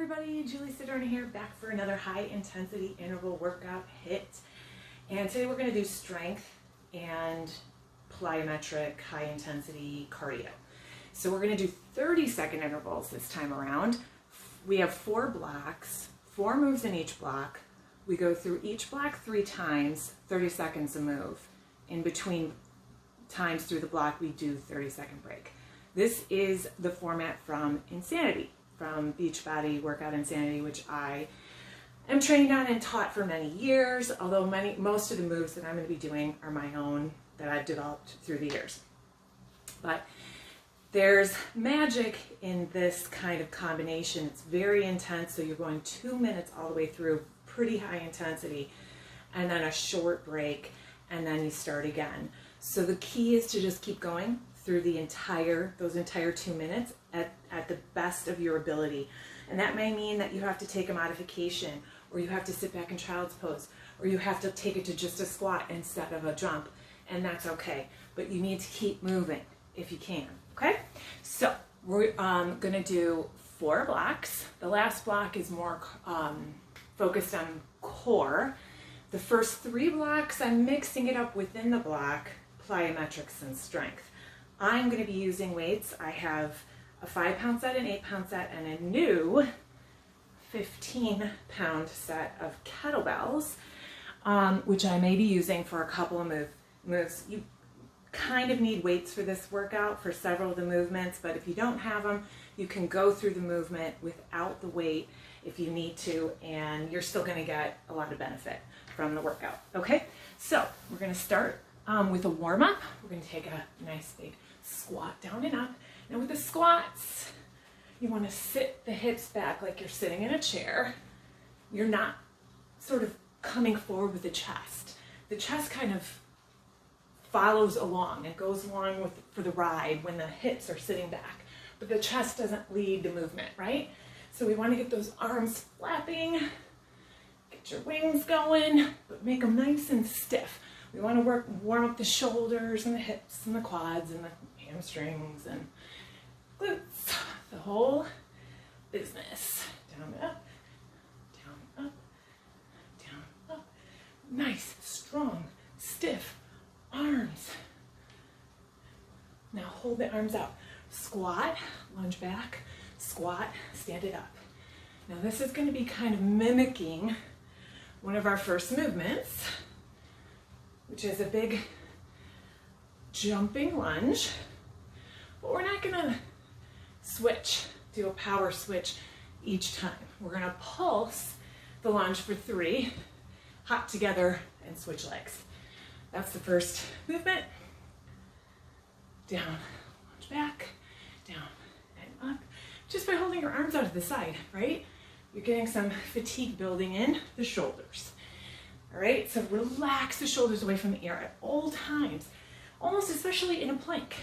everybody, Julie Sedona here, back for another high intensity interval workout HIIT. And today we're going to do strength and plyometric high intensity cardio. So we're going to do 30-second intervals this time around. We have 4 blocks, 4 moves in each block. We go through each block 3 times, 30 seconds a move. In between times through the block, we do 30-second break. This is the format from Insanity, from Beachbody Workout Insanity, which I am trained on and taught for many years, although most of the moves that I'm going to be doing are my own that I've developed through the years. But there's magic in this kind of combination. It's very intense, so you're going 2 minutes all the way through, pretty high intensity, and then a short break, and then you start again. So the key is to just keep going through those entire 2 minutes at the best of your ability. And that may mean that you have to take a modification, or you have to sit back in child's pose, or you have to take it to just a squat instead of a jump, and that's okay. But you need to keep moving if you can, okay? So we're gonna do 4 blocks. The last block is more focused on core. The first 3 blocks, I'm mixing it up within the block, plyometrics and strength. I'm going to be using weights. I have a 5-pound set, an 8-pound set, and a new 15-pound set of kettlebells, which I may be using for a couple of moves. You kind of need weights for this workout for several of the movements, but if you don't have them, you can go through the movement without the weight if you need to, and you're still going to get a lot of benefit from the workout. Okay, so we're going to start with a warm-up. We're going to take a nice big squat down and up. Now with the squats, you want to sit the hips back like you're sitting in a chair. You're not sort of coming forward with the chest. The chest kind of follows along and goes along for the ride when the hips are sitting back, but the chest doesn't lead the movement, right? So we want to get those arms flapping, get your wings going, but make them nice and stiff. We want to warm up the shoulders and the hips and the quads and the hamstrings and glutes, the whole business. Down, up, down, up, down, up. Nice, strong, stiff arms. Now hold the arms out. Squat, lunge back, squat, stand it up. Now this is going to be kind of mimicking one of our first movements, which is a big jumping lunge, but we're not gonna do a power switch each time. We're gonna pulse the lunge for 3, hop together and switch legs. That's the first movement. Down, lunge back, down and up, just by holding your arms out to the side, right? You're getting some fatigue building in the shoulders. All right, so relax the shoulders away from the ear at all times, almost especially in a plank.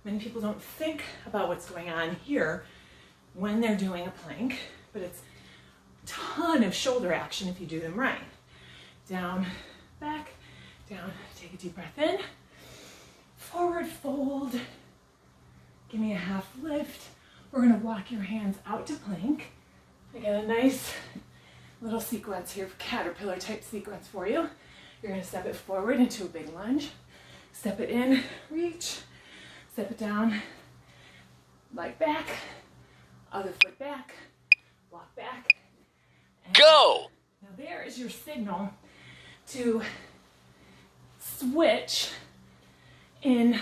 Many people don't think about what's going on here when they're doing a plank, but it's a ton of shoulder action if you do them right. Down, back, down, take a deep breath in, forward fold, give me a half lift. We're gonna walk your hands out to plank. I got a nice little sequence here, caterpillar type sequence for you. You're going to step it forward into a big lunge, step it in, reach, step it down, leg back, other foot back, walk back, and go! Now there is your signal to switch in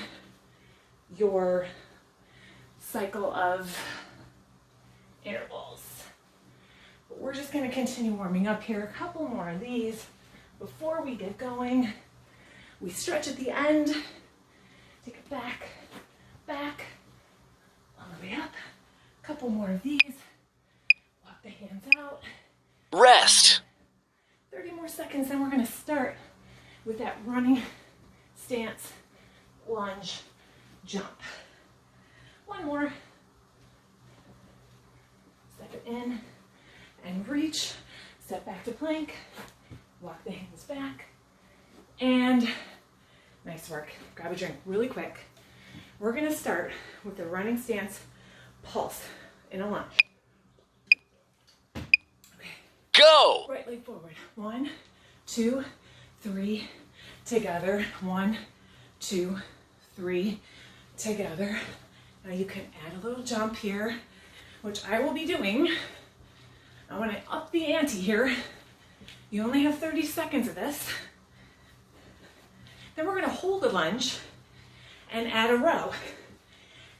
your cycle of intervals. We're just going to continue warming up here. A couple more of these before we get going. We stretch at the end, take it back, back, all the way up. A couple more of these. Walk the hands out. Rest. 30 more seconds, then we're going to start with that running stance, lunge, jump. One more. Step it in. And reach, step back to plank, walk the hands back, and nice work. Grab a drink really quick. We're gonna start with the running stance pulse in a lunge. Go! Right leg forward. 1, 2, 3. Together. 1, 2, 3. Together. Now you can add a little jump here, which I will be doing. I want to up the ante here. You only have 30 seconds of this. Then we're going to hold the lunge and add a row.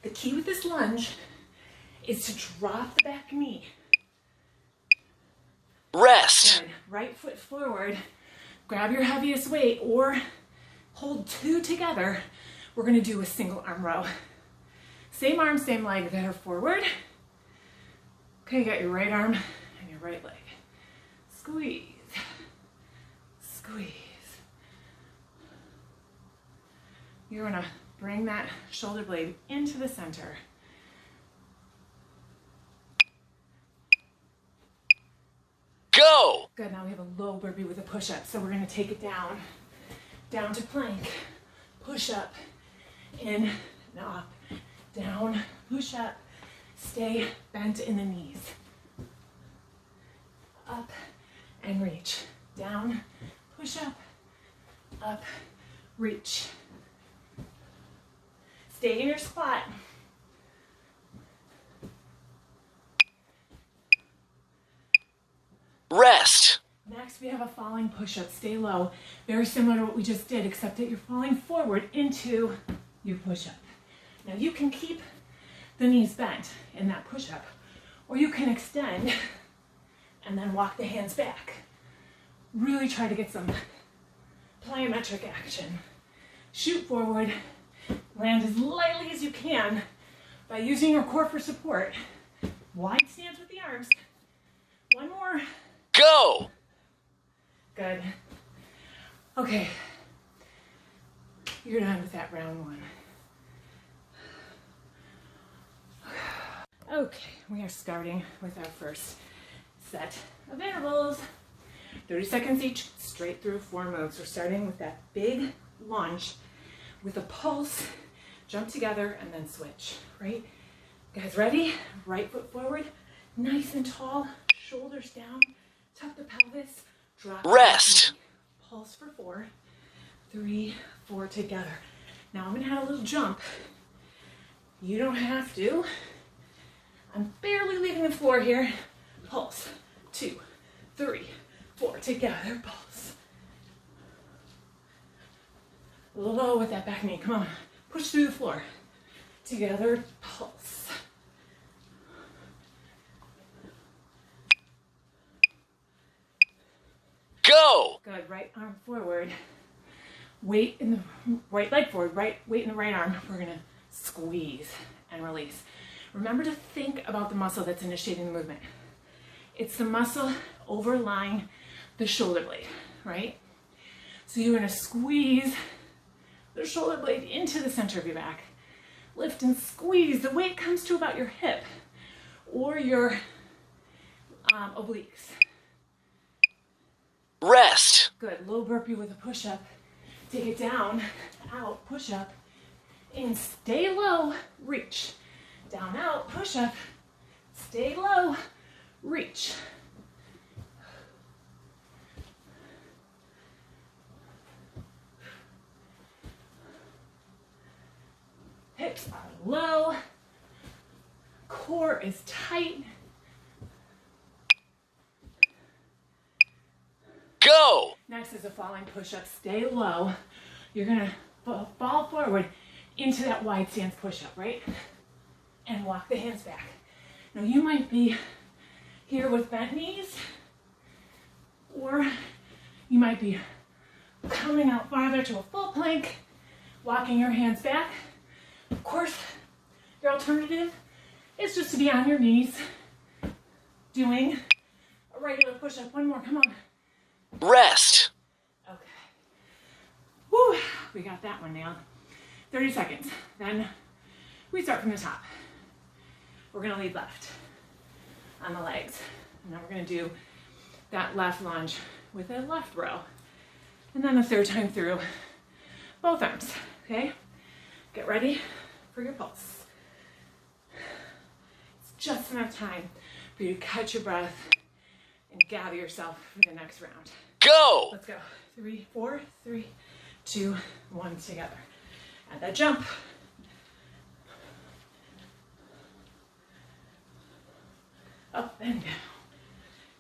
The key with this lunge is to drop the back knee. Rest. Good. Right foot forward. Grab your heaviest weight or hold 2 together. We're going to do a single arm row. Same arm, same leg that are forward. Okay, you got your right arm and your right leg. Squeeze. Squeeze. You're going to bring that shoulder blade into the center. Go! Good, now we have a low burpee with a push-up. So we're gonna take it down, down to plank, push up, in and up, down, push up, stay bent in the knees. Up and reach, down, push up, reach. Stay in your squat. Rest. Next, we have a falling push-up. Stay low. Very similar to what we just did, except that you're falling forward into your push-up. Now, you can keep the knees bent in that push-up, or you can extend and then walk the hands back. Really try to get some plyometric action. Shoot forward. Land as lightly as you can by using your core for support. Wide stance with the arms. One more. Go! Good. Okay. You're done with that round 1. Okay, we are starting with our first set of intervals. 30 seconds each, straight through 4 moves. We're starting with that big lunge with a pulse, jump together, and then switch, right? Guys, ready? Right foot forward, nice and tall, shoulders down, tuck the pelvis, drop. Rest. Pulse for 4, 3, 4 together. Now I'm gonna add a little jump. You don't have to. I'm barely leaving the floor here. Pulse, 2, 3, 4 together, pulse. A little low with that back knee, come on. Push through the floor. Together, pulse. Go! Good, right arm forward. Weight in the right leg forward, weight in the right arm. We're gonna squeeze and release. Remember to think about the muscle that's initiating the movement. It's the muscle overlying the shoulder blade, right? So you're gonna squeeze the shoulder blade into the center of your back. Lift and squeeze. The weight comes to about your hip or your obliques. Rest. Good, low burpee with a push-up. Take it down, out, push-up, in, stay low, reach. Down, out, push-up, stay low, reach. Hips are low, core is tight. Go! Next is a falling push-up. Stay low. You're gonna fall forward into that wide stance push-up, right? And walk the hands back. Now you might be here with bent knees, or you might be coming out farther to a full plank, walking your hands back. Of course, your alternative is just to be on your knees, doing a regular push-up. One more, come on. Rest. Okay. Woo, we got that one nailed. 30 seconds. Then we start from the top. We're gonna lead left on the legs. And then we're gonna do that left lunge with a left row. And then the third time through, both arms, okay? Get ready for your pulse. It's just enough time for you to catch your breath, and gather yourself for the next round. Go! Let's go. 3, 4, 3, 2, 1 together. Add that jump. Up and down.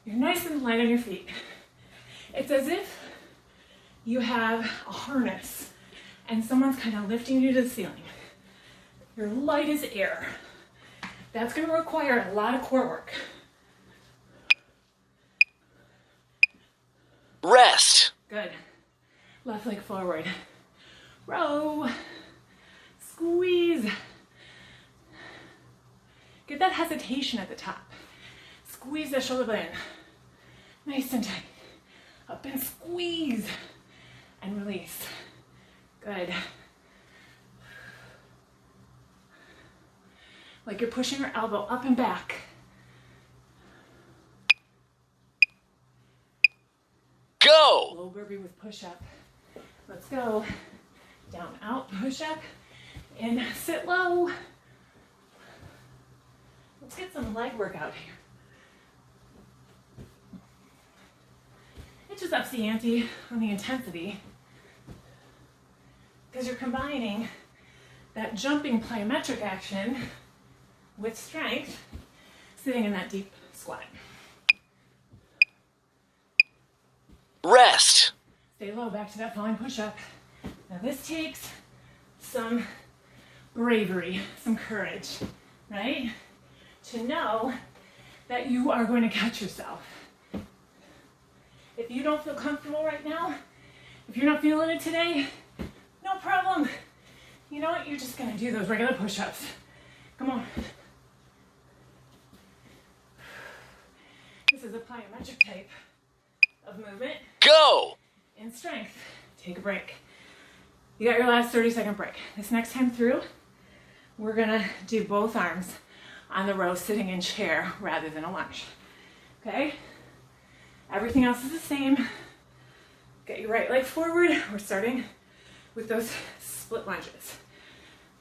You're nice and light on your feet. It's as if you have a harness and someone's kind of lifting you to the ceiling. You're light as air. That's going to require a lot of core work. Rest. Good. Left leg forward. Row. Squeeze. Get that hesitation at the top. Squeeze the shoulder blade in. Nice and tight. Up and squeeze. And release. Good. Like you're pushing your elbow up and back. Go! Low burpee with push up. Let's go. Down, out, push up. In, sit low. Let's get some leg work out here. It just ups the ante on the intensity because you're combining that jumping plyometric action with strength, sitting in that deep squat. Rest. Stay low, back to that falling push-up. Now this takes some bravery, some courage, right? To know that you are going to catch yourself. If you don't feel comfortable right now, if you're not feeling it today, no problem. You know what? You're just gonna do those regular push-ups. Come on. This is a plyometric type of movement. Go! In strength. Take a break. You got your last 30-second break. This next time through, we're gonna do both arms on the row sitting in chair rather than a lunge. Okay? Everything else is the same. Get your right leg forward. We're starting with those split lunges.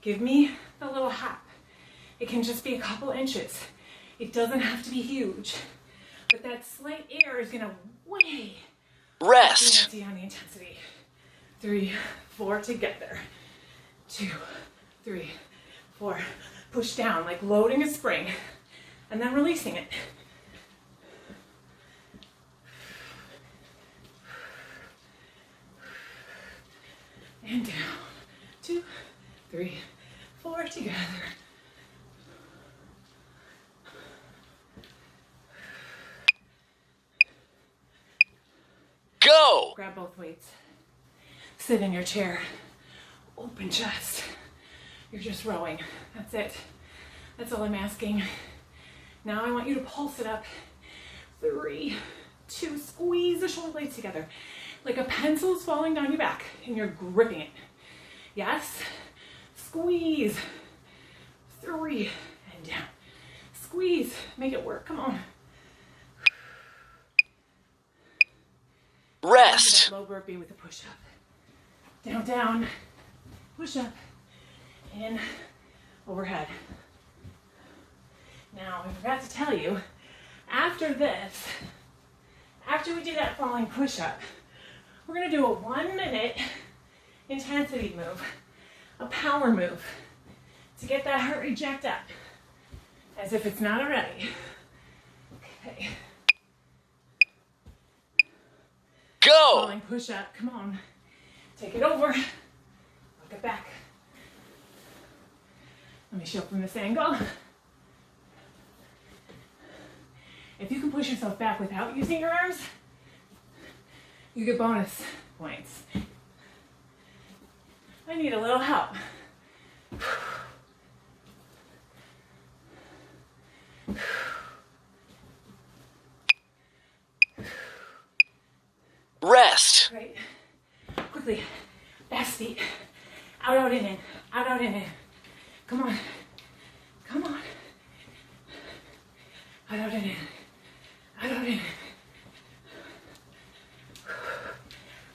Give me the little hop. It can just be a couple inches. It doesn't have to be huge. But that slight air is gonna weigh Rest. on the intensity. 3, 4 together. 2, 3, 4. Push down like loading a spring and then releasing it. And down. 2, 3, 4 together. Go! Grab both weights. Sit in your chair. Open chest. You're just rowing. That's it. That's all I'm asking. Now I want you to pulse it up. 3, 2, squeeze the shoulder blades together. Like a pencil's falling down your back and you're gripping it. Yes? Squeeze. 3, and down. Squeeze. Make it work. Come on. Rest. Low burpee with a push-up. Down, down. Push-up. In. Overhead. Now, I forgot to tell you, after this, after we do that falling push-up, we're going to do a 1-minute intensity move, a power move, to get that heart rate jacked up, as if it's not already. Okay. Go! Falling push-up, come on. Take it over, look it back. Let me show from this angle. If you can push yourself back without using your arms, you get bonus points. I need a little help. Rest. Right. Quickly. Fast feet. Out, out, in. Out, out, in. Come on. Come on. Out, out, in. Out, out, in.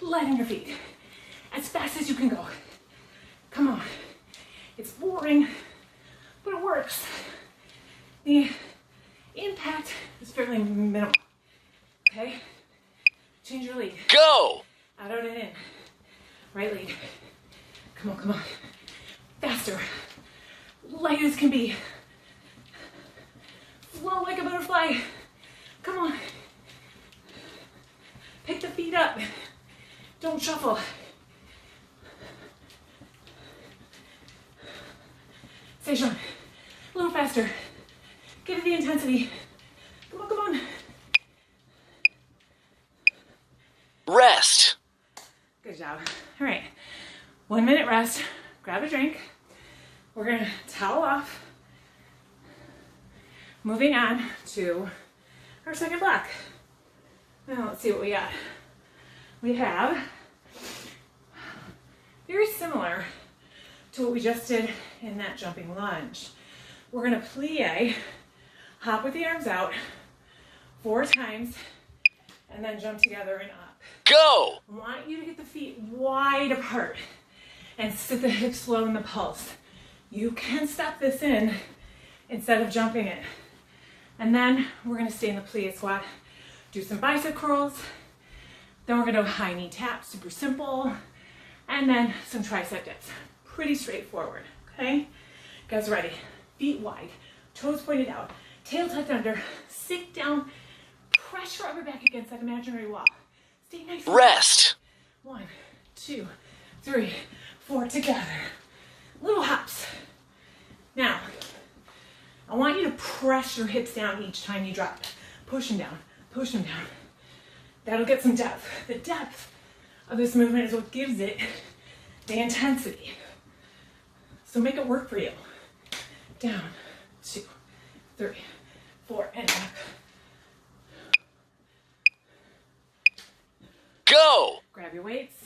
Light on your feet. As fast as you can go. Come on. It's boring, but it works. The impact is fairly minimal. Okay? Change your lead. Go. Out and in. Right lead. Come on, come on. Faster. Light as can be. Flow like a butterfly. Come on. Pick the feet up. Don't shuffle. Stay strong. A little faster. Give it the intensity. Come on, come on. Rest. Good job. All right. 1 minute rest. Grab a drink. We're going to towel off. Moving on to our second block. Now let's see what we got. We have very similar to what we just did in that jumping lunge. We're going to plie, hop with the arms out 4 times, and then jump together and up. Go. I want you to get the feet wide apart and sit the hips low in the pulse. You can step this in instead of jumping it. And then we're going to stay in the plie squat, do some bicep curls. Then we're going to do high knee taps, super simple. And then some tricep dips. Pretty straightforward, okay? You guys ready? Feet wide, toes pointed out, tail tucked under, sit down, pressure upper back against that imaginary wall. Stay nice. Rest. 1, 2, 3, 4, together. Little hops. Now, I want you to press your hips down each time you drop. Push them down, push them down. That'll get some depth. The depth of this movement is what gives it the intensity. So make it work for you. Down, 2, 3, 4, and up. Go. Grab your weights.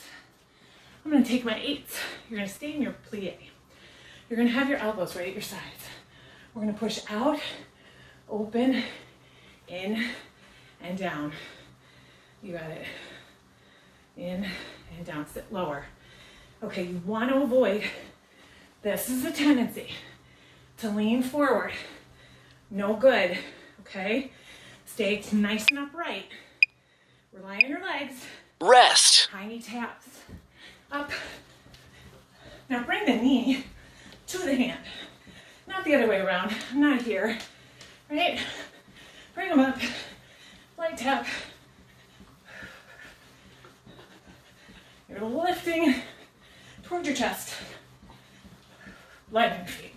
I'm going to take my 8s. You're going to stay in your plie. You're going to have your elbows right at your sides. We're going to push out, open, in, and down. You got it. In and down. Sit lower. Okay, you want to avoid, this is a tendency to lean forward. No good. Okay? Stay nice and upright. Rely on your legs. Rest. High knee taps. Up. Now bring the knee to the hand. Not the other way around. I'm not here. Right? Bring them up. Light tap. You're lifting towards your chest. Light on your feet.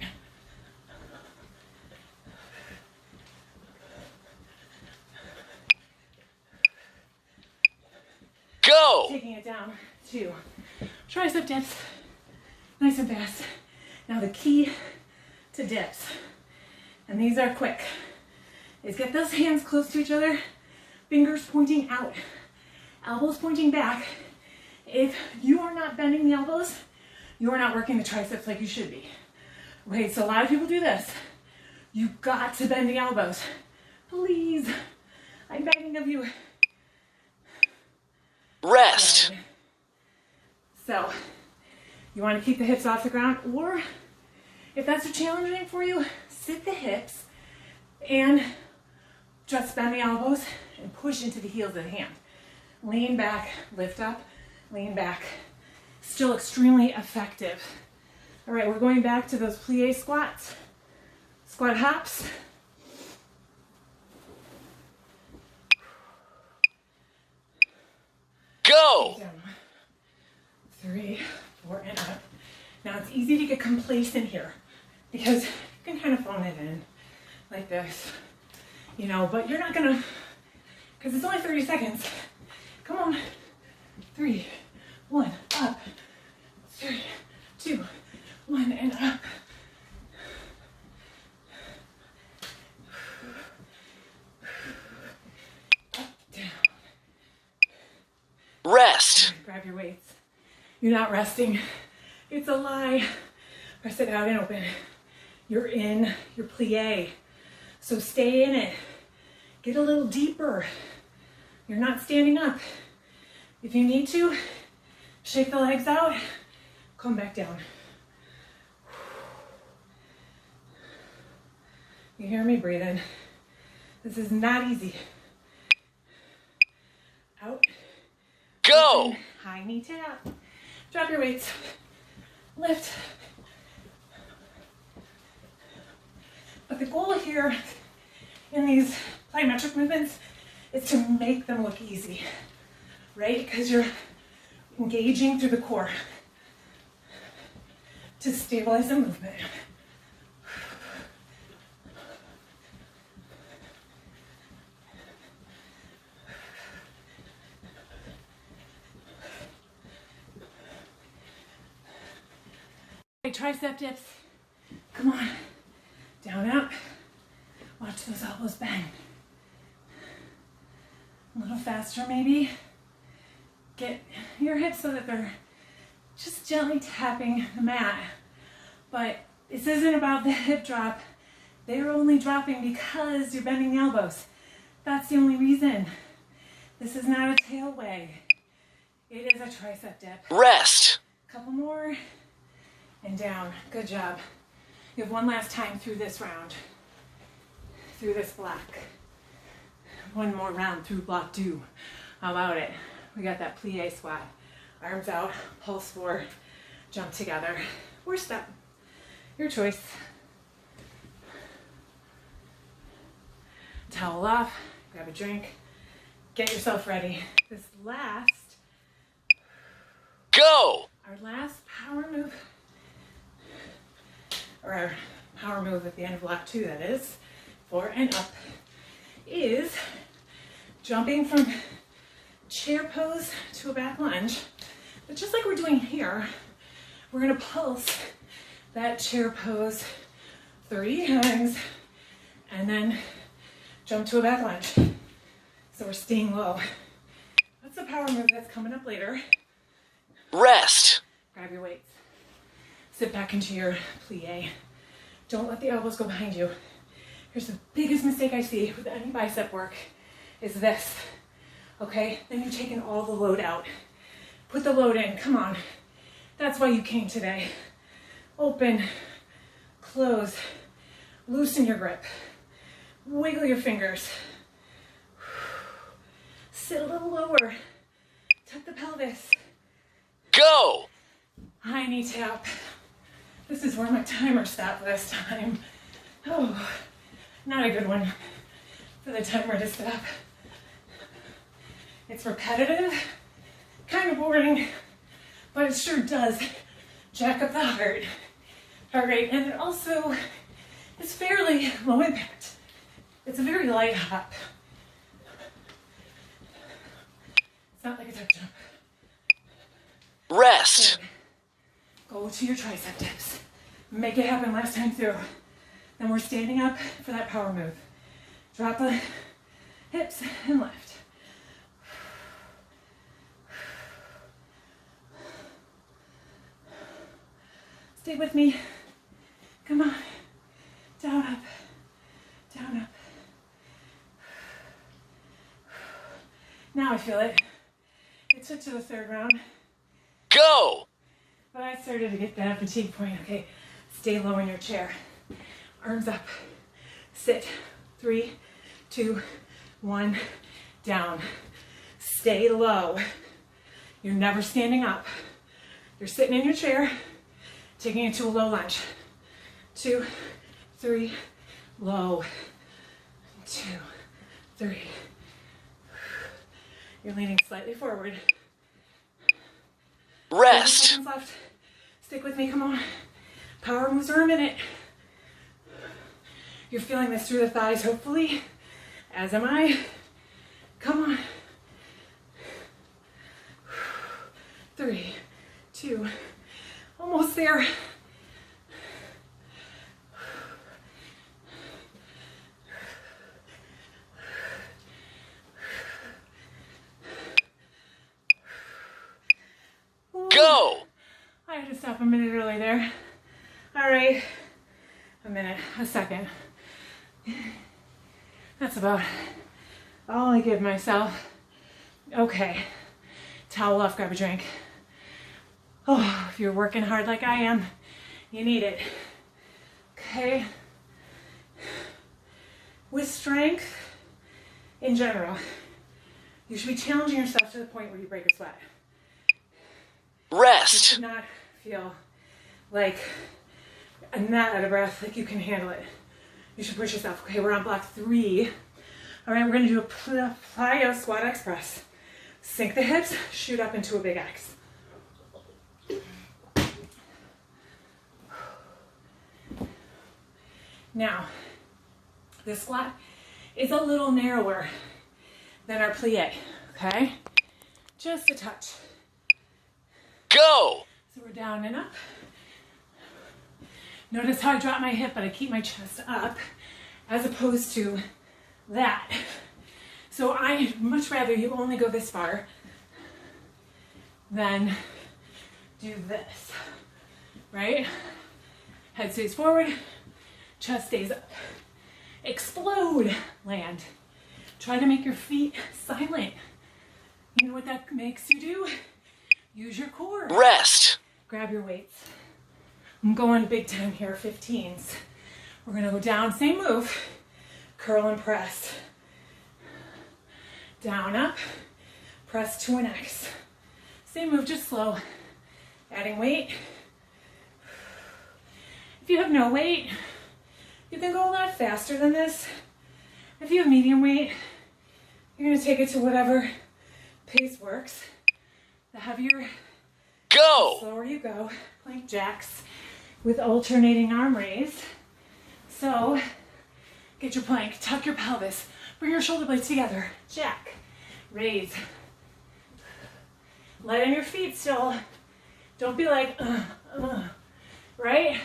Go. Taking it down to tricep dips. Nice and fast. Now the key to dips, and these are quick, is get those hands close to each other, fingers pointing out, elbows pointing back. If you are not bending the elbows, you are not working the triceps like you should be. Okay, so a lot of people do this. You've got to bend the elbows. Please, I'm begging of you. Rest. Good. So, you want to keep the hips off the ground, or if that's too challenging for you, sit the hips and just bend the elbows and push into the heels of the hand. Lean back, lift up, lean back. Still extremely effective. All right, we're going back to those plie squats, squat hops. Go. Down. 3, 4, and up. Now it's easy to get complacent here because you can kind of phone it in like this, you know, but you're not gonna, because it's only 30 seconds. Come on. 3, 1, up. 3, 2, 1, and up. Up, down. Rest. Grab your weights. You're not resting. It's a lie. Press it out and open. You're in your plie. So stay in it. Get a little deeper. You're not standing up. If you need to, shake the legs out, come back down. You hear me breathing? This is not easy. Go! Open, high knee tap. Drop your weights. Lift. But the goal here in these plyometric movements is to make them look easy, right? Because you're engaging through the core to stabilize the movement. Tricep dips. Come on. Down, up. Watch those elbows bend. A little faster maybe. Get your hips so that they're just gently tapping the mat. But this isn't about the hip drop. They're only dropping because you're bending the elbows. That's the only reason. This is not a tail wag. It is a tricep dip. Rest. Couple more. And down. Good job. You have one last time through this round. Through this block. One more round through block 2. How about it? We got that plie squat. Arms out, pulse forward, jump together, or step. Your choice. Towel off, grab a drink, get yourself ready. This last, Go! our last power move, or our power move at the end of block 2, that is, 4 and up, is jumping from chair pose to a back lunge. But just like we're doing here, we're gonna pulse that chair pose 30 times and then jump to a back lunge. So we're staying low. That's the power move that's coming up later. Rest. Grab your weights. Sit back into your plie. Don't let the elbows go behind you. Here's the biggest mistake I see with any bicep work is this, okay? Then you're taking all the load out. Put the load in, come on. That's why you came today. Open, close, loosen your grip. Wiggle your fingers. Sit a little lower. Tuck the pelvis. Go! High knee tap. This is where my timer stopped this time. Oh, not a good one for the timer to stop. It's repetitive, kind of boring, but it sure does jack up the heart rate, and it also is fairly low impact. It's a very light hop. It's not like a tuck jump. Rest. Go to your tricep dips. Make it happen last time through. Then we're standing up for that power move. Drop the hips and lift. Stay with me. Come on. Down, up. Down, up. Now I feel it. It took to the third round. Go! But I started to get that fatigue point. Okay, stay low in your chair. Arms up. Sit. 3, 2, 1. Down. Stay low. You're never standing up. You're sitting in your chair, taking it to a low lunge. 2, 3, low. 2, 3. You're leaning slightly forward. Rest. 30 seconds left. Stick with me, come on. Power moves are a minute. You're feeling this through the thighs, hopefully, as am I. Come on. 3, 2, almost there. Go! I had to stop a minute early there. All right, a minute, a second. That's about all I give myself. Okay, towel off, grab a drink. Oh, if you're working hard like I am, you need it. Okay. With strength, in general, You should be challenging yourself to the point where you break a sweat. You Rest. should not feel like I'm not out of breath, like you can handle it. You should push yourself. Okay, we're on block 3. All right, we're gonna do a plyo squat X press. Sink the hips, shoot up into a big X. Now, this squat is a little narrower than our plie, okay? Just a touch. Go. So we're down and up. Notice how I drop my hip, but I keep my chest up as opposed to that. So I'd much rather you only go this far than do this, right? Head stays forward, chest stays up. Explode, land. Try to make your feet silent. You know what that makes you do? Use your core. Rest. Grab your weights. I'm going big time here, 15s. We're gonna go down, same move. Curl and press. Down, up, press to an X. Same move, just slow. Adding weight. If you have no weight, you can go a lot faster than this. If you have medium weight, you're gonna take it to whatever pace works. The heavier, Go. the slower you go. Plank jacks with alternating arm raise. So, get your plank, tuck your pelvis, bring your shoulder blades together. Jack, raise. Light on your feet still. Don't be like, right?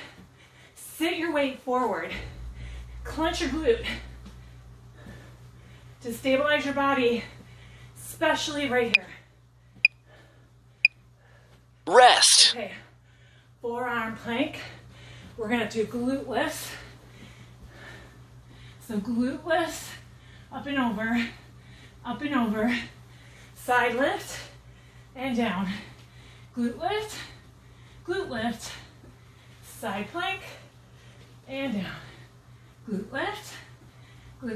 Sit your weight forward. Clench your glute to stabilize your body, especially right here. Rest. Okay, forearm plank. We're gonna do glute lifts. So glute lifts, up and over, side lift, and down. Glute lift, side plank, and down. Glute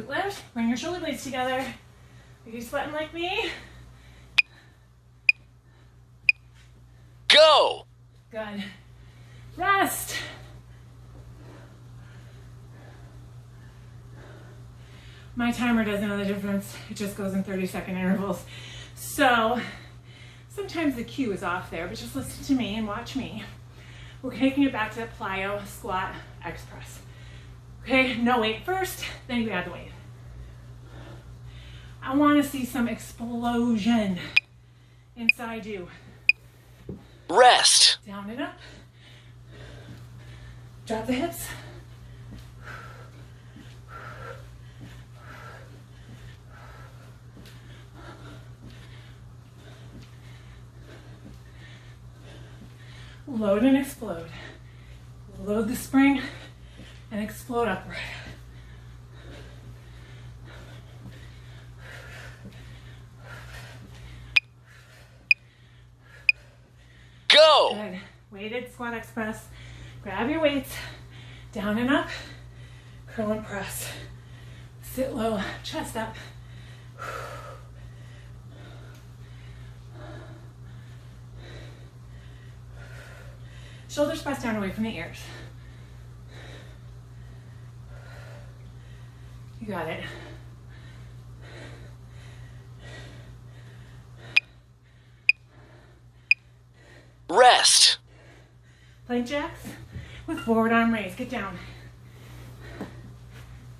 lift, bring your shoulder blades together. Are you sweating like me? Go. Good. Rest. My timer doesn't know the difference. It just goes in 30-second intervals. So sometimes the cue is off there, but just listen to me and watch me. We're taking it back to the plyo squat X press. Okay, no weight first, then you add the weight. I want to see some explosion inside you. Rest. Down and up. Drop the hips. Load and explode. Load the spring and explode upward. Go. Good. Weighted squat X press. Grab your weights. Down and up. Curl and press. Sit low. Chest up. Shoulders press down away from the ears. You got it. Rest. Plank jacks with forward arm raise. Get down.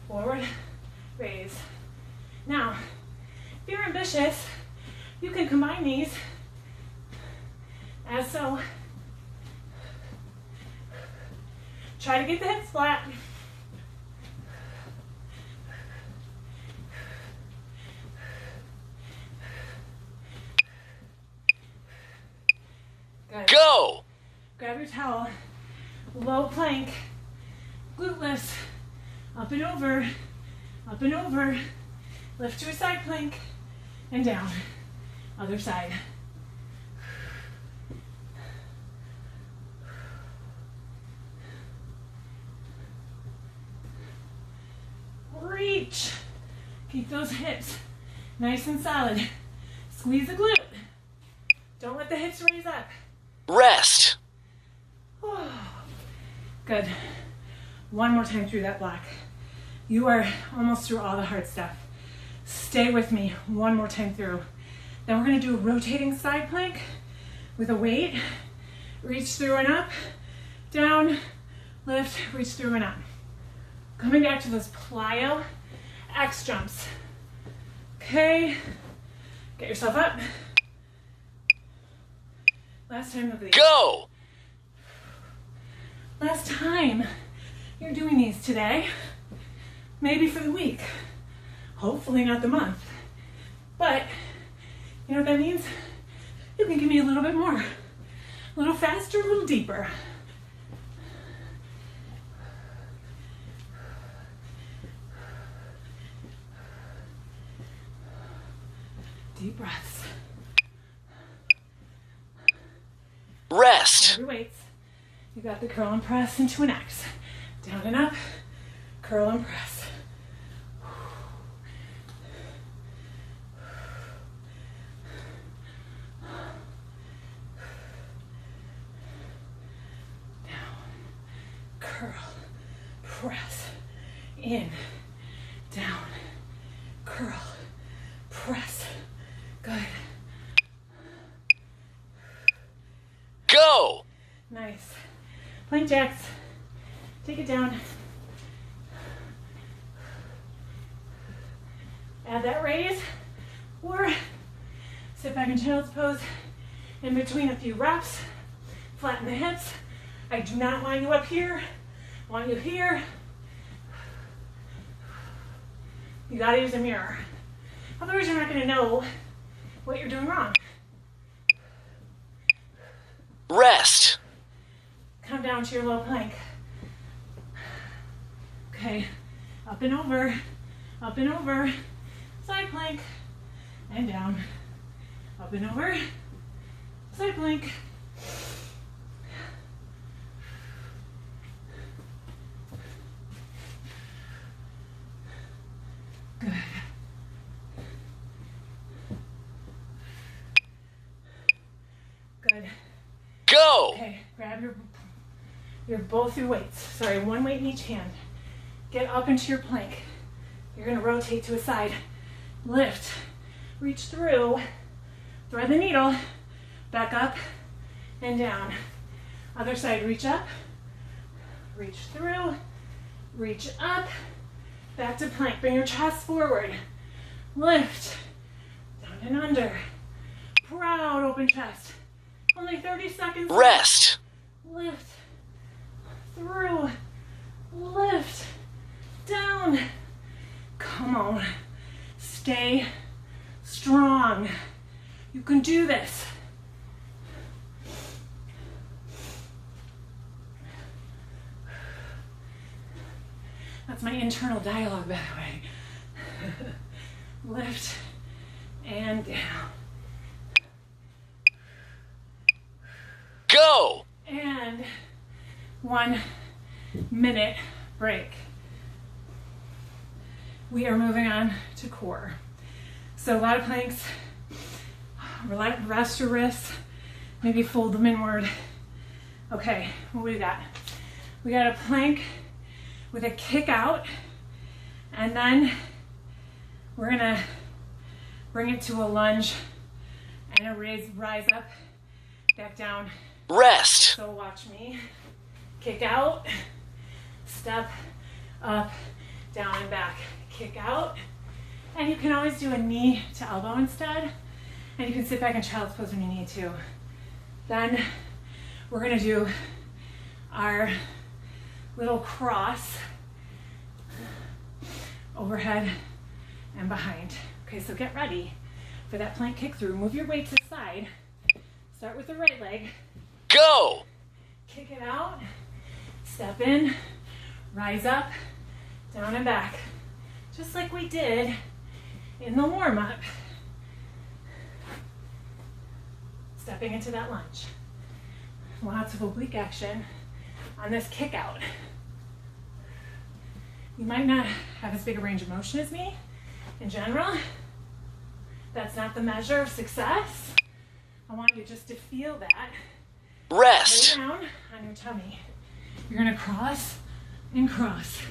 Forward, raise. Now, if you're ambitious, you can combine these as so. Try to get the hips flat. Good. Go. Grab your towel, low plank, glute lifts, up and over, lift to a side plank, and down, other side. Reach, keep those hips nice and solid. Squeeze the glute. Don't let the hips raise up. Rest. Good. One more time through that block. You are almost through all the hard stuff. Stay with me one more time through. Then we're gonna do a rotating side plank with a weight. Reach through and up, down, lift, reach through and up. Coming back to those plyo X jumps. Okay, get yourself up. Last time of these. Go. Last time you're doing these today, maybe for the week, hopefully not the month. But you know what that means? You can give me a little bit more, a little faster, a little deeper. Deep breaths. Rest. Grab your weights. You got the curl and press into an X. Down and up, curl and press. Down, curl, press, in, down, curl, press. Good. Go. Nice. Plank jacks. Take it down. Add that raise or sit back in child's pose in between a few reps. Flatten the hips. I do not want you up here. I want you here. You gotta use a mirror. Otherwise you're not gonna know what you're doing wrong. Rest. Come down to your low plank. Okay, up and over, side plank, and down, up and over, side plank. Good. Good. Go. Okay, grab both your weights. Sorry, one weight in each hand. Get up into your plank. You're gonna rotate to a side. Lift, reach through, thread the needle, back up and down. Other side, reach up, reach through, reach up, back to plank. Bring your chest forward. Lift, down and under. Proud open chest. Only 30 seconds. Rest. Lift, through, lift, down. Come on, stay strong. You can do this. That's my internal dialogue, by the way. Lift and down. Go. And 1 minute break. We are moving on to core. So a lot of planks, rest your wrists, maybe fold them inward. Okay, what we got? We got a plank with a kick out, and then we're gonna bring it to a lunge and a rise up, back down. Rest. So watch me. Kick out, step up, down and back. Kick out. And you can always do a knee to elbow instead. And you can sit back in child's pose when you need to. Then we're gonna do our little cross overhead and behind. Okay, so get ready for that plank kick through. Move your weight to the side. Start with the right leg. Go. Kick it out, step in, rise up, down and back. Just like we did in the warm-up. Stepping into that lunge. Lots of oblique action on this kick out. You might not have as big a range of motion as me in general. That's not the measure of success. I want you just to feel that. Rest. Lay down on your tummy. You're gonna cross and cross.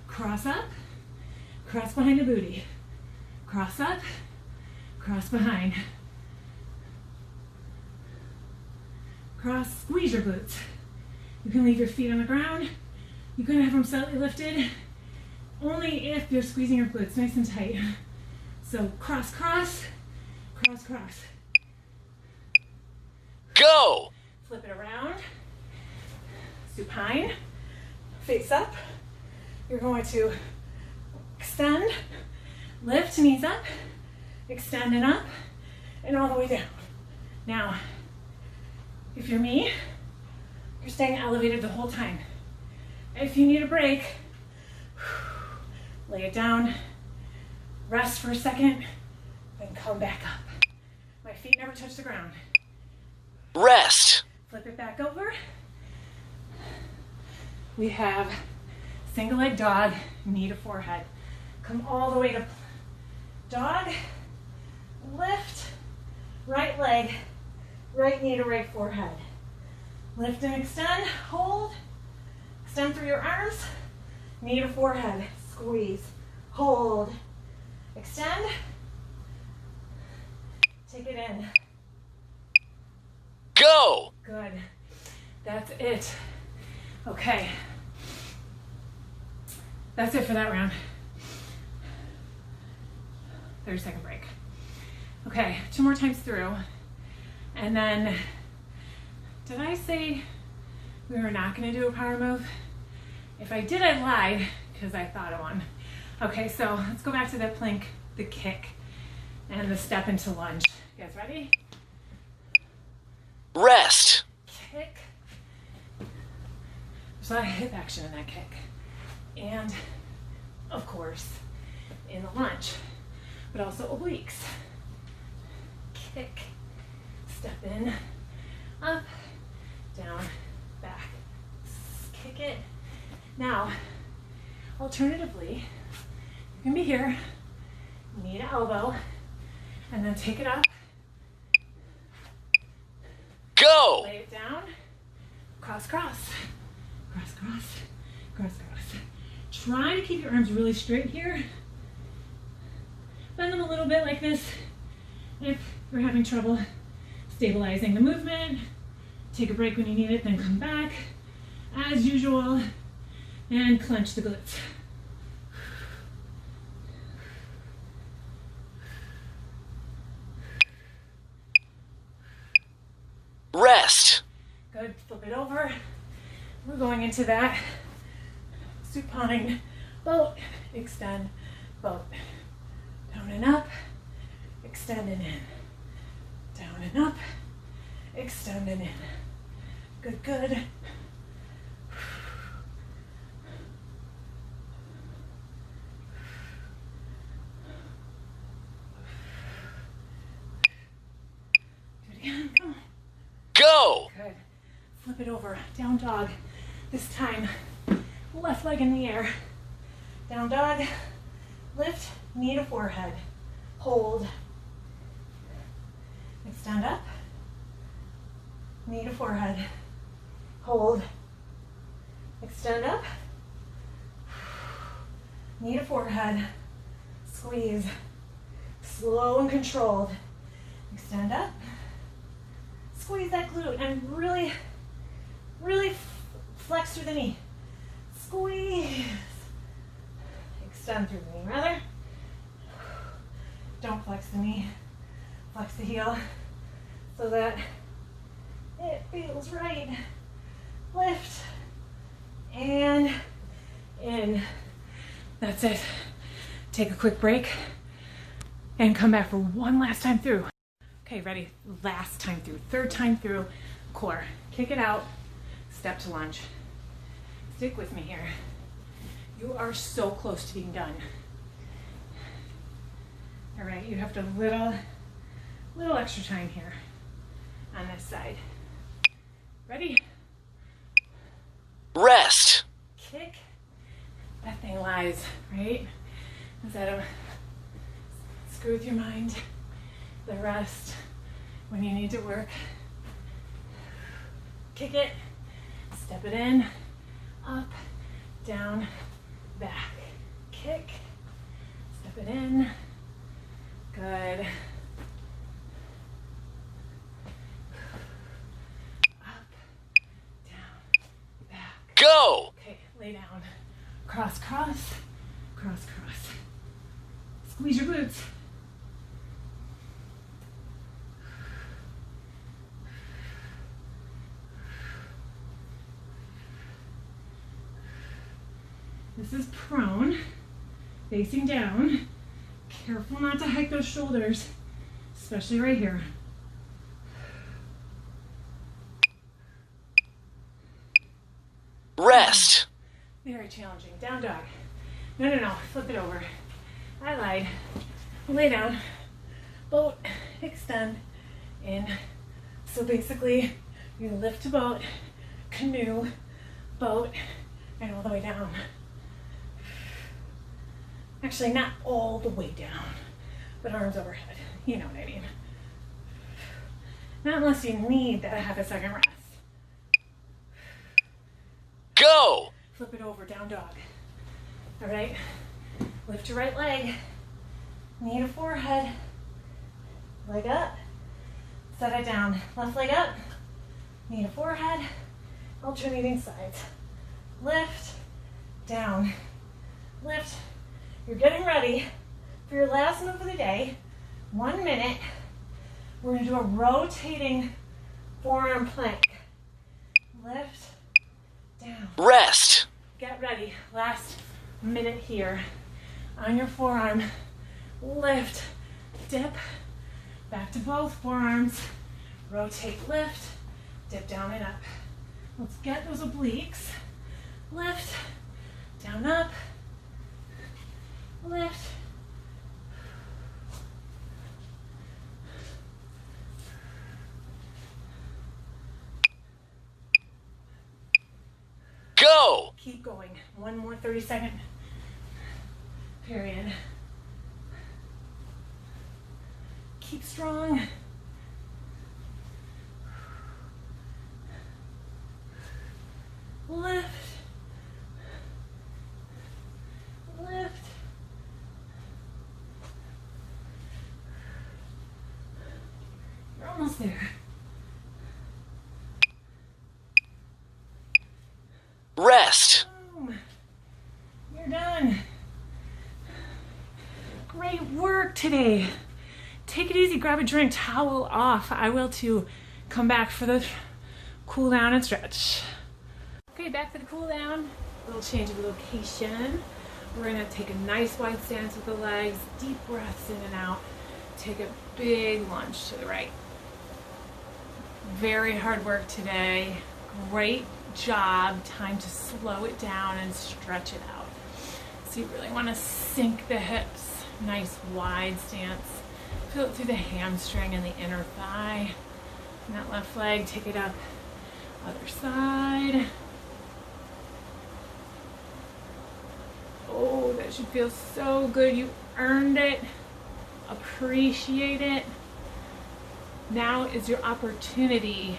Cross up, cross behind the booty. Cross up, cross behind. Cross, squeeze your glutes. You can leave your feet on the ground. You can have them slightly lifted, only if you're squeezing your glutes nice and tight. So cross, cross, cross, cross. Go. Flip it around. Supine. Face up. You're going to extend, lift, knees up, extend and up, and all the way down. Now, if you're me, you're staying elevated the whole time. If you need a break, lay it down, rest for a second, then come back up. My feet never touch the ground. Rest. Flip it back over. We have single leg dog, knee to forehead. Come all the way to dog, lift, right leg, right knee to right forehead. Lift and extend, hold, extend through your arms, knee to forehead, squeeze, hold, extend, take it in. Go. Good. That's it. Okay. That's it for that round. 30-second break. Okay, 2 more times through. And then, did I say we were not going to do a power move? If I did, I lied because I thought of one. Okay, so let's go back to the plank, the kick, and the step into lunge. You guys ready? Rest. Kick. There's a lot of hip action in that kick. And, of course, in the lunge, but also obliques. Kick, step in, up, down, back. Kick it. Now, alternatively, you can be here, knee to elbow, and then take it up. Go. Lay it down, cross, cross, cross, cross, cross, cross. Try to keep your arms really straight here. Bend them a little bit like this. If you're having trouble stabilizing the movement, take a break when you need it, then come back as usual and clench the glutes. Rest. Good, flip it over. We're going into that supine boat, extend, boat. Down and up, extend and in. Down and up, extend and in. Good, good. Do it again, come on. Go. Good. Flip it over. Down dog. This time, left leg in the air. Down dog. Lift, knee to forehead. Hold. Extend up. Knee to forehead. Hold. Extend up. Knee to forehead. Squeeze. Slow and controlled. Extend up. Squeeze that glute and really, really flex through the knee. Squeeze. Extend through the knee, rather. Don't flex the knee. Flex the heel so that it feels right. Lift and in. That's it. Take a quick break and come back for one last time through. Okay, ready? Last time through, third time through, core. Kick it out, step to lunge. Stick with me here. You are so close to being done. All right, you have a little extra time here on this side. Ready? Rest. Kick. That thing lies, right? Instead of screw with your mind. The rest when you need to work. Kick it, step it in, up, down, back. Kick, step it in. Good. Up, down, back. Go! Okay, lay down. Cross, cross, cross, cross. Squeeze your glutes. This is prone, facing down. Careful not to hike those shoulders, especially right here. Rest. Very challenging. Down dog. No. Flip it over. I lied. Lay down. Boat. Extend. In. So basically, you lift a boat, canoe, boat, and all the way down. Actually, not all the way down, but arms overhead. You know what I mean. Not unless you need that half a second rest. Go! Flip it over, down dog. All right, lift your right leg, knee to forehead, leg up, set it down. Left leg up, knee to forehead, alternating sides. Lift, down, lift. You're getting ready for your last move of the day. 1 minute. We're gonna do a rotating forearm plank. Lift, down. Rest. Get ready. Last minute here. On your forearm, lift, dip, back to both forearms, rotate, lift, dip down and up. Let's get those obliques. Lift, down, up, lift. Go! Keep going. One more 30-second period. Keep strong. Lift. Lift. You're almost there. Rest. Boom. You're done. Great work today. Take it easy, grab a drink, towel off. I will too. Come back for the cool down and stretch. Okay, back to the cool down. Little change of location. We're gonna take a nice wide stance with the legs, deep breaths in and out. Take a big lunge to the right. Very hard work today. Great job. Time to slow it down and stretch it out. So you really want to sink the hips. Nice wide stance. Feel it through the hamstring and the inner thigh. And that left leg, take it up. Other side. Oh, that should feel so good. You earned it. Appreciate it. Now is your opportunity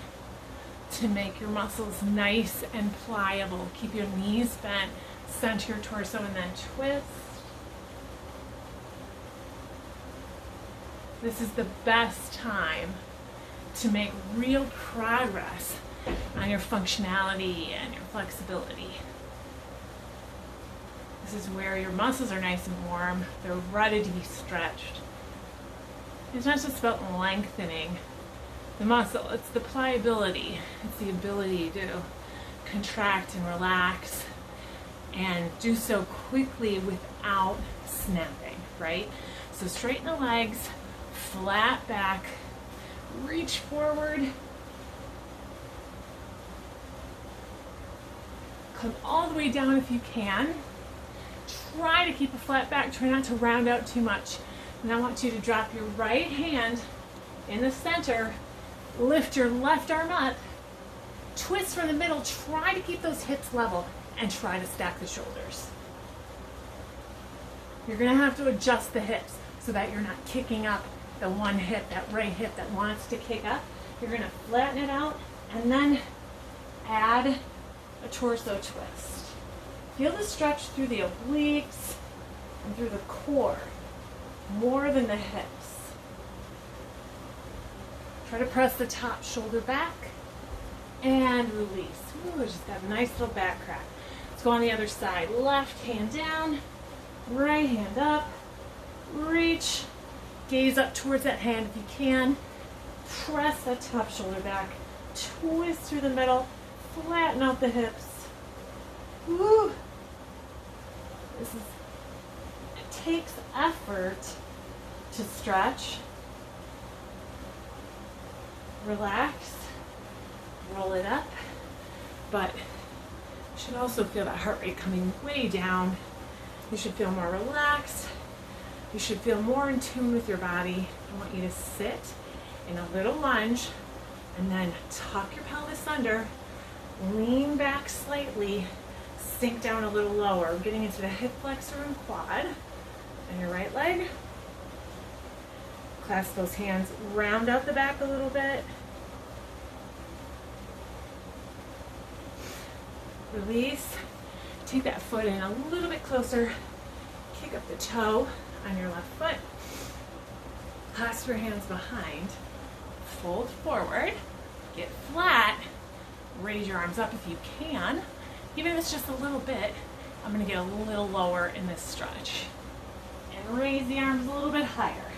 to make your muscles nice and pliable. Keep your knees bent, center your torso, and then twist. This is the best time to make real progress on your functionality and your flexibility. This is where your muscles are nice and warm. They're ready to be stretched. It's not just about lengthening the muscle, it's the pliability. It's the ability to contract and relax and do so quickly without snapping, right? So straighten the legs, flat back, reach forward, come all the way down if you can. Try to keep a flat back, try not to round out too much. And I want you to drop your right hand in the center, lift your left arm up, twist from the middle, try to keep those hips level, and try to stack the shoulders. You're gonna have to adjust the hips. so that you're not kicking up the one hip, that right hip that wants to kick up. You're gonna flatten it out and then add a torso twist. Feel the stretch through the obliques and through the core, more than the hips. Try to press the top shoulder back and release. Ooh, just got a nice little back crack. Let's go on the other side. Left hand down, right hand up, reach, gaze up towards that hand if you can. Press that top shoulder back, twist through the middle, flatten out the hips. Woo. It takes effort to stretch, relax, roll it up, but you should also feel that heart rate coming way down. You should feel more relaxed. You should feel more in tune with your body. I want you to sit in a little lunge and then tuck your pelvis under, lean back slightly, sink down a little lower, getting into the hip flexor and quad, and your right leg. Clasp those hands, round out the back a little bit. Release. Take that foot in a little bit closer. Kick up the toe on your left foot. Clasp your hands behind. Fold forward. Get flat. Raise your arms up if you can. Even if it's just a little bit, I'm going to get a little lower in this stretch. And raise the arms a little bit higher.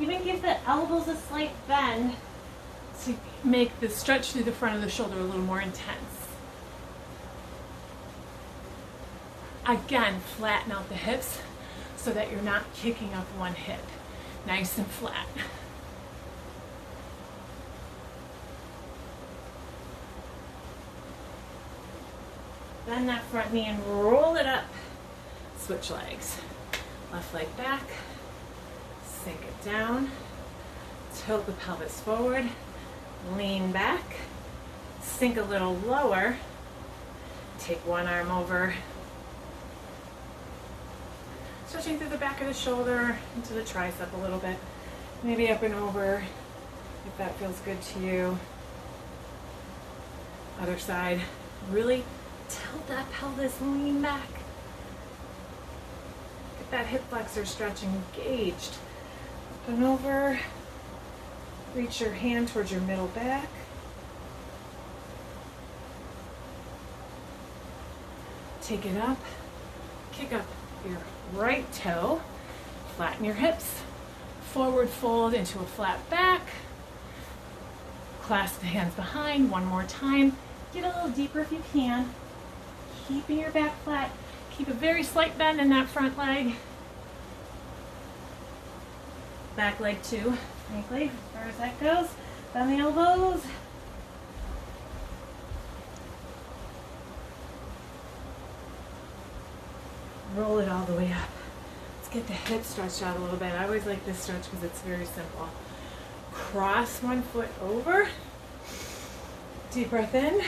Even give the elbows a slight bend to make the stretch through the front of the shoulder a little more intense. Again, flatten out the hips so that you're not kicking up one hip. Nice and flat. Bend that front knee and roll it up. Switch legs. Left leg back. Sink it down. Tilt the pelvis forward. Lean back. Sink a little lower. Take one arm over. Stretching through the back of the shoulder into the tricep a little bit. Maybe up and over if that feels good to you. Other side. Really tilt that pelvis, lean back. Get that hip flexor stretch engaged. Up and over. Reach your hand towards your middle back. Take it up. Kick up your right toe. Flatten your hips. Forward fold into a flat back. Clasp the hands behind one more time. Get a little deeper if you can. Keeping your back flat. Keep a very slight bend in that front leg. Back leg too, frankly, as far as that goes. Bend the elbows. Roll it all the way up. Let's get the hips stretched out a little bit. I always like this stretch because it's very simple. Cross one foot over. Deep breath in.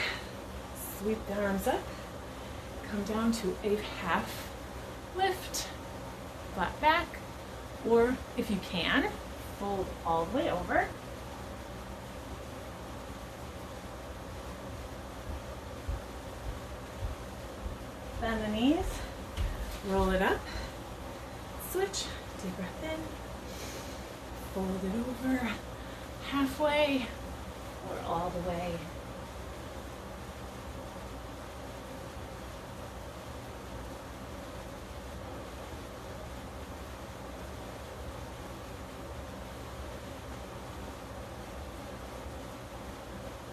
Sweep the arms up. Come down to a half lift. Flat back. Or if you can, fold all the way over. Bend the knees. Roll it up. Switch. Deep breath in. Fold it over. Halfway or all the way.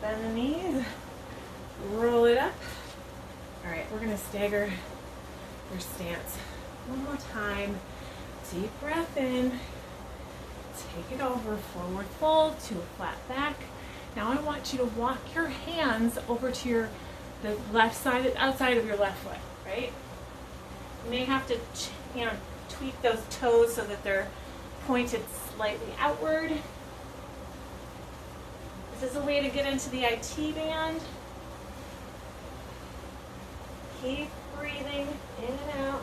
Bend the knees, roll it up. All right, we're gonna stagger your stance. One more time. Deep breath in. Take it over, forward fold to a flat back. Now I want you to walk your hands over to the left side, outside of your left foot, right? You may have to, tweak those toes so that they're pointed slightly outward. This is a way to get into the IT band. Keep breathing in and out.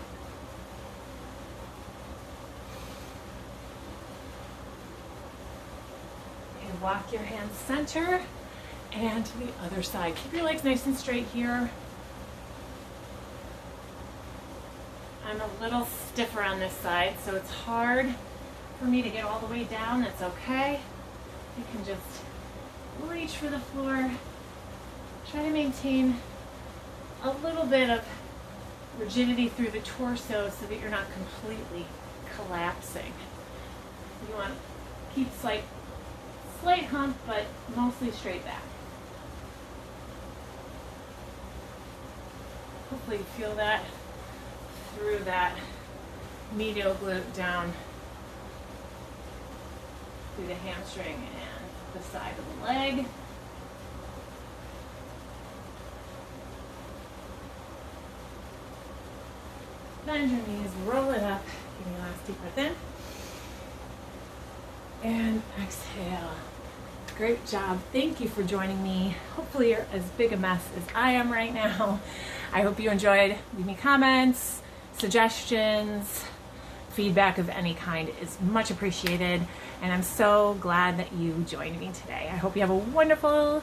walk your hands center and to the other side. Keep your legs nice and straight here. I'm a little stiffer on this side, so it's hard for me to get all the way down. That's okay. You can just reach for the floor. Try to maintain a little bit of rigidity through the torso so that you're not completely collapsing. You want to keep slight hump, but mostly straight back. Hopefully you feel that through that medial glute down through the hamstring and the side of the leg. Bend your knees, roll it up. Give me a last deep breath in. And exhale. Great job. Thank you for joining me. Hopefully you're as big a mess as I am right now. I hope you enjoyed. Leave me comments, suggestions, feedback of any kind is much appreciated. And I'm so glad that you joined me today. I hope you have a wonderful